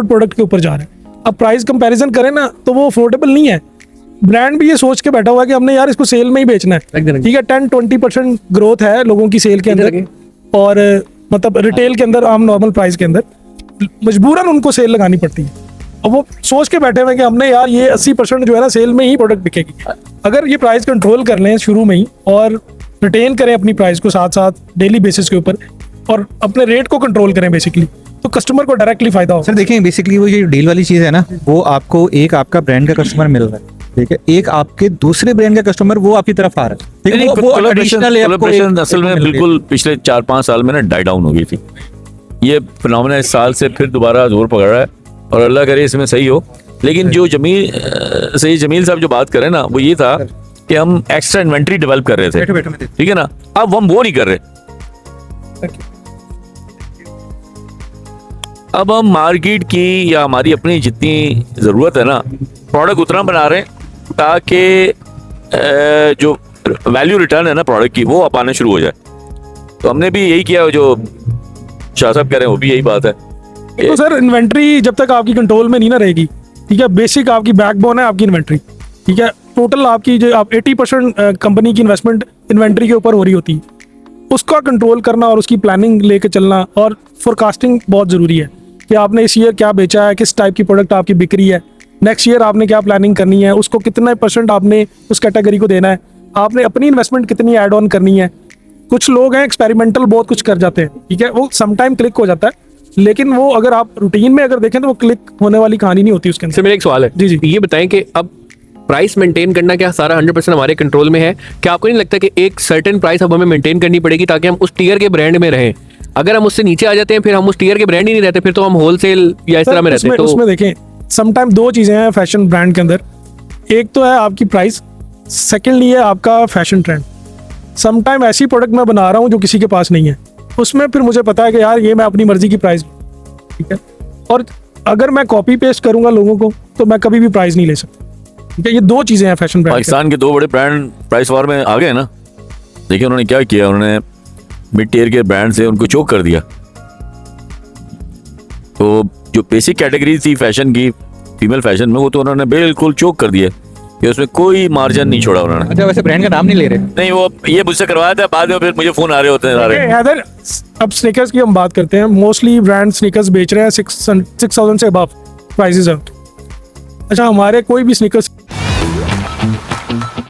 Product के ऊपर जा रहा है। अब प्राइस कंपैरिजन करें ना तो वो अफोर्डेबल नहीं है। ब्रांड भी ये सोच के बैठा हुआ है कि हमने यार इसको सेल में ही बेचना है, ठीक है। 10-20% ग्रोथ है लोगों की सेल के अंदर, और मतलब रिटेल के अंदर आम नॉर्मल प्राइस के अंदर मजबूरन उनको सेल लगानी पड़ती है। और वो सोच के बैठे हुए कि हमने यार ये 80% जो है ना सेल में ही प्रोडक्ट बिकेगी। अगर ये प्राइस कंट्रोल कर लें शुरू में ही और रिटेन करें अपनी प्राइस को साथ साथ डेली बेसिस के ऊपर, और अपने रेट को कंट्रोल करें बेसिकली, तो कस्टमर को डायरेक्टली फायदा होगा। सर देखिए, बेसिकली वो जो डील वाली चीज़ है ना, वो आपको एक आपका ब्रांड का कस्टमर मिल रहा है, ठीक है, एक आपके दूसरे ब्रांड का कस्टमर वो आपकी तरफ आ रहा है, ठीक है। वो कोलैबोरेशन असल में बिल्कुल पिछले 4-5 साल में ना डाई डाउन हो गई थी। ये फिनोमेना इस साल से फिर दोबारा जोर पकड़ रहा है, और अल्लाह करे इसमें सही हो। लेकिन जो जमील साहब जो बात करें ना, वो ये था कि हम एक्स्ट्रा इन्वेंट्री डेवलप कर रहे थे, ठीक है ना। अब हम वो नहीं कर रहे। अब हम मार्केट की या हमारी अपनी जितनी ज़रूरत है ना, प्रोडक्ट उतना बना रहे हैं ताकि जो वैल्यू रिटर्न है ना प्रोडक्ट की, वो आने शुरू हो जाए। तो हमने भी यही किया, जो शाह साहब कह रहे हैं वो भी यही बात है। तो सर इन्वेंट्री जब तक आपकी कंट्रोल में नहीं ना रहेगी, ठीक है, बेसिक आपकी बैकबोन है आपकी इन्वेंट्री, ठीक है। टोटल आपकी जो आप 80% कंपनी की इन्वेस्टमेंट इन्वेंट्री के ऊपर हो रही होती है, उसका कंट्रोल करना और उसकी प्लानिंग लेके चलना, और फोरकास्टिंग बहुत ज़रूरी है कि आपने इस ईयर क्या बेचा है, किस टाइप की प्रोडक्ट आपकी बिक रही है, नेक्स्ट ईयर आपने क्या प्लानिंग करनी है, उसको कितना % आपने उस कैटेगरी को देना है, आपने अपनी इन्वेस्टमेंट कितनी ऐड ऑन करनी है। कुछ लोग हैं एक्सपेरिमेंटल बहुत कुछ कर जाते हैं, ठीक है, वो समटाइम क्लिक हो जाता है, लेकिन वो अगर आप रूटीन में अगर देखें तो वो क्लिक होने वाली कहानी नहीं होती उसके अंदर। मेरा एक सवाल है, जी ये बताएं कि अब प्राइस मेंटेन करना क्या सारा 100% हमारे कंट्रोल में है? क्या आपको नहीं लगता कि एक सर्टेन प्राइस अब हमें मेंटेन करनी पड़ेगी ताकि हम उस टीयर के ब्रांड में रहें? अगर हम उससे नीचे आ जाते हैं, फिर हम उस टीयर के ब्रांड ही नहीं रहते, फिर तो हम होलसेल या इस तरह में रहते हैं। तो उसमें देखें समटाइम दो चीजें हैं फैशन ब्रांड के अंदर, एक तो है आपकी प्राइस, सेकेंडली है आपका फैशन ट्रेंड। समटाइम ऐसी प्रोडक्ट मैं बना रहा हूँ जो किसी के पास नहीं है, उसमें फिर मुझे पता है कि यार ये मैं अपनी मर्जी की प्राइस, ठीक है, और अगर मैं कॉपी पेस्ट करूंगा लोगों को तो मैं कभी भी प्राइस नहीं ले सकता, ठीक है। ये दो चीजें हैं फैशन ब्रांड। पाकिस्तान के दो बड़े ब्रांड प्राइस वार में आ गए ना। देखिए उन्होंने क्या किया, उन्होंने मिड टियर के ब्रांड से उनको चोक कर दिया। तो जो बेसिक कैटेगरी थी फैशन की, फीमेल फैशन में, वो तो उन्होंने बिल्कुल चोक कर दिया कि उसमें कोई मार्जिन नहीं छोड़ा उन्होंने। अच्छा, वैसे ब्रांड का नाम नहीं ले रहे? नहीं, वो ये मुझसे करवाया था, बाद में फिर मुझे फोन आ रहे होते हैं सारे। अब स्नीकर्स की हम बात करते हैं, मोस्टली ब्रांड स्नीकर्स बेच रहे हैं 6,000 से अबव प्राइसेस है। अच्छा, हमारे कोई भी स्नीकर्स